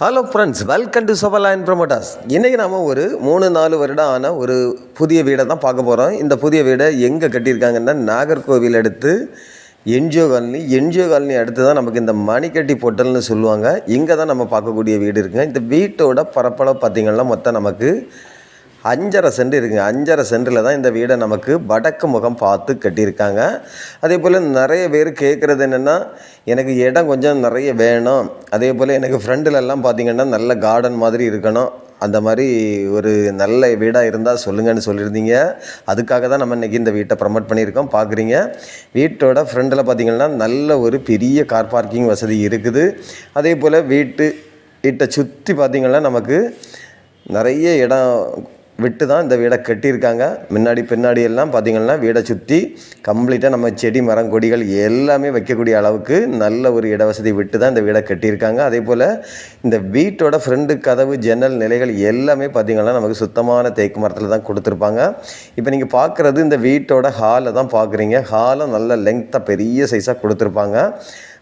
Hello friends, welcome to Saba Land Promoters. இன்றைக்கி நாம் ஒரு 3-4 வருடம் ஆன ஒரு புதிய வீடை தான் பார்க்க போகிறோம். இந்த புதிய வீடை எங்கே கட்டியிருக்காங்கன்னா நாகர்கோவில் அடுத்து என்ஜிஓ காலனி அடுத்து தான் நமக்கு இந்த மணிக்கட்டி பொட்டல்னு சொல்லுவாங்க. இங்கே தான் நம்ம பார்க்கக்கூடிய வீடு இருக்குங்க. இந்த வீட்டோட பரப்பளவு பார்த்திங்கன்னா மொத்தம் நமக்கு 5.5 சென்ட் இருக்குங்க. 5.5 சென்டில் தான் இந்த வீடை நமக்கு வடக்கு முகம் பார்த்து கட்டியிருக்காங்க. அதே போல் நிறைய பேர் கேட்குறது என்னென்னா, எனக்கு இடம் கொஞ்சம் நிறைய வேணும், அதே போல் எனக்கு ஃப்ரெண்டிலெல்லாம் பார்த்திங்கன்னா நல்ல கார்டன் மாதிரி இருக்கணும், அந்த மாதிரி ஒரு நல்ல வீடாக இருந்தால் சொல்லுங்கன்னு சொல்லியிருந்தீங்க. அதுக்காக தான் நம்ம இன்றைக்கி இந்த வீட்டை ப்ரமோட் பண்ணியிருக்கோம். பார்க்குறீங்க, வீட்டோட ஃப்ரெண்டில் பார்த்திங்கன்னா நல்ல ஒரு பெரிய கார் பார்க்கிங் வசதி இருக்குது. அதே போல் வீட்டை சுற்றி பார்த்திங்கன்னா நமக்கு நிறைய இடம் விட்டு தான் இந்த வீடை கட்டியிருக்காங்க. பின்னாடி எல்லாம் பார்த்திங்கன்னா வீடை சுற்றி கம்ப்ளீட்டாக நம்ம செடி மரம் கொடிகள் எல்லாமே வைக்கக்கூடிய அளவுக்கு நல்ல ஒரு இட வசதி விட்டு தான் இந்த வீடை கட்டியிருக்காங்க. அதே போல் இந்த வீட்டோட ஃப்ரெண்டு கதவு ஜன்னல் நிலைகள் எல்லாமே பார்த்திங்கன்னா நமக்கு சுத்தமான தேக்கு மரத்தில் தான் கொடுத்துருப்பாங்க. இப்போ நீங்கள் பார்க்குறது இந்த வீட்டோட ஹாலை தான் பார்க்குறீங்க. ஹாலும் நல்ல லெங்க்த்தாக பெரிய சைஸாக கொடுத்துருப்பாங்க.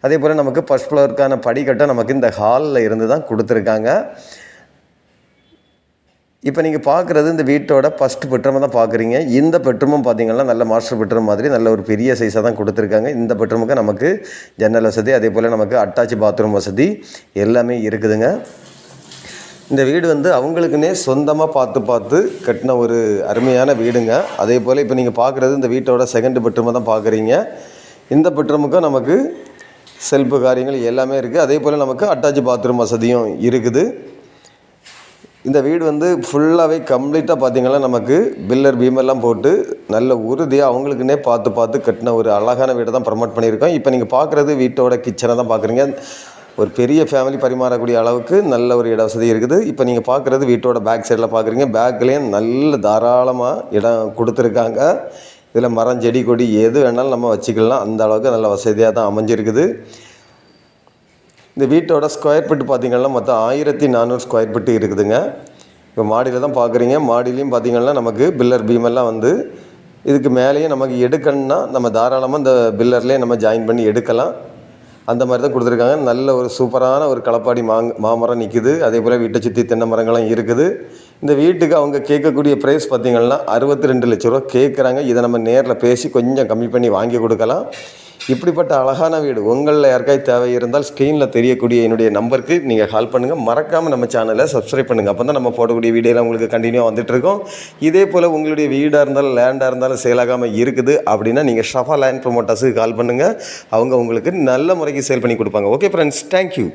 அதே போல் நமக்கு ஃபர்ஸ்ட் ஃப்ளோருக்கான படிக்கட்டை நமக்கு இந்த ஹாலில் இருந்து தான் கொடுத்துருக்காங்க. இப்போ நீங்கள் பார்க்குறது இந்த வீட்டோட ஃபஸ்ட்டு பெட்ரூமை தான் பார்க்குறீங்க. இந்த பெட்ரூமும் பார்த்திங்கன்னா நல்ல மாஸ்டர் பெட்ரூம் மாதிரி நல்ல ஒரு பெரிய சைஸாக தான் கொடுத்துருக்காங்க. இந்த பெட்ரூமுக்கு நமக்கு ஜன்னல் வசதி, அதே போல் நமக்கு அட்டாச் பாத்ரூம் வசதி எல்லாமே இருக்குதுங்க. இந்த வீடு அவங்களுக்குன்னே சொந்தமாக பார்த்து கட்டின ஒரு அருமையான வீடுங்க. அதே போல் இப்போ நீங்கள் பார்க்குறது இந்த வீட்டோட செகண்ட் பெட்ரூமை தான் பார்க்குறீங்க. இந்த பெட்ரூமுக்கும் நமக்கு செல்ஃபு காரியங்கள் எல்லாமே இருக்குது. அதே போல் நமக்கு அட்டாச் பாத்ரூம் வசதியும் இருக்குது. இந்த வீடு ஃபுல்லாகவே கம்ப்ளீட்டாக பார்த்திங்கன்னா நமக்கு பில்லர் பீமெல்லாம் போட்டு நல்ல உறுதியாக அவங்களுக்குன்னே பார்த்து கட்டின ஒரு அழகான வீடை தான் ப்ரமோட் பண்ணியிருக்கோம். இப்போ நீங்கள் பார்க்குறது வீட்டோட கிச்சனை தான் பார்க்குறீங்க. ஒரு பெரிய ஃபேமிலி பரிமாறக்கூடிய அளவுக்கு நல்ல ஒரு இட வசதி இருக்குது. இப்போ நீங்கள் பார்க்குறது வீட்டோட பேக் சைடில் பார்க்குறீங்க. பேக்லேயும் நல்ல தாராளமாக இடம் கொடுத்துருக்காங்க. இதில் மரம் செடி கொடி எது வேணாலும் நம்ம வச்சுக்கலாம், அந்த அளவுக்கு நல்ல வசதியாக தான் அமைஞ்சிருக்குது. இந்த வீட்டோட ஸ்கொயர் ஃபீட் பார்த்திங்கன்னா மொத்தம் 1400 ஸ்கொயர் ஃபீட்டு இருக்குதுங்க. இப்போ மாடியில் தான் பார்க்குறீங்க. மாடிலையும் பார்த்திங்கன்னா நமக்கு பில்லர் பீமெல்லாம் இதுக்கு மேலேயும் நமக்கு எடுக்கணும்னா நம்ம தாராளமாக இந்த பில்லர்லேயே நம்ம ஜாயின் பண்ணி எடுக்கலாம். அந்த மாதிரி தான் கொடுத்துருக்காங்க. நல்ல ஒரு சூப்பரான ஒரு களப்பாடி மாமரம் நிற்குது. அதே போல் வீட்டை சுற்றி தென்னை மரங்களும் இருக்குது. இந்த வீட்டுக்கு அவங்க கேட்கக்கூடிய ப்ரைஸ் பார்த்திங்கன்னா 62 லட்ச ரூபா கேட்குறாங்க. இதை நம்ம நேரில் பேசி கொஞ்சம் கம்மி பண்ணி வாங்கி கொடுக்கலாம். இப்படிப்பட்ட அழகான வீடு உங்களில் யாருக்காவது தேவை இருந்தால் ஸ்க்ரீனில் தெரியக்கூடிய என்னுடைய நம்பருக்கு நீங்கள் கால் பண்ணுங்கள். மறக்காமல் நம்ம சேனலை சப்ஸ்கிரைப் பண்ணுங்கள். அப்போ தான் நம்ம போடக்கூடிய வீடியோலாம் உங்களுக்கு கண்டினியூவாக வந்துட்டுருக்கோம். இதே போல் உங்களுடைய வீடாக இருந்தாலும் லேண்டாக இருந்தாலும் சேலாகாமல் இருக்குது அப்படின்னா நீங்கள் ஷஃபா லேண்ட் ப்ரமோட்டர்ஸுக்கு கால் பண்ணுங்கள். அவங்க உங்களுக்கு நல்ல முறைக்கு சேல் பண்ணி கொடுப்பாங்க. Okay friends, thank you.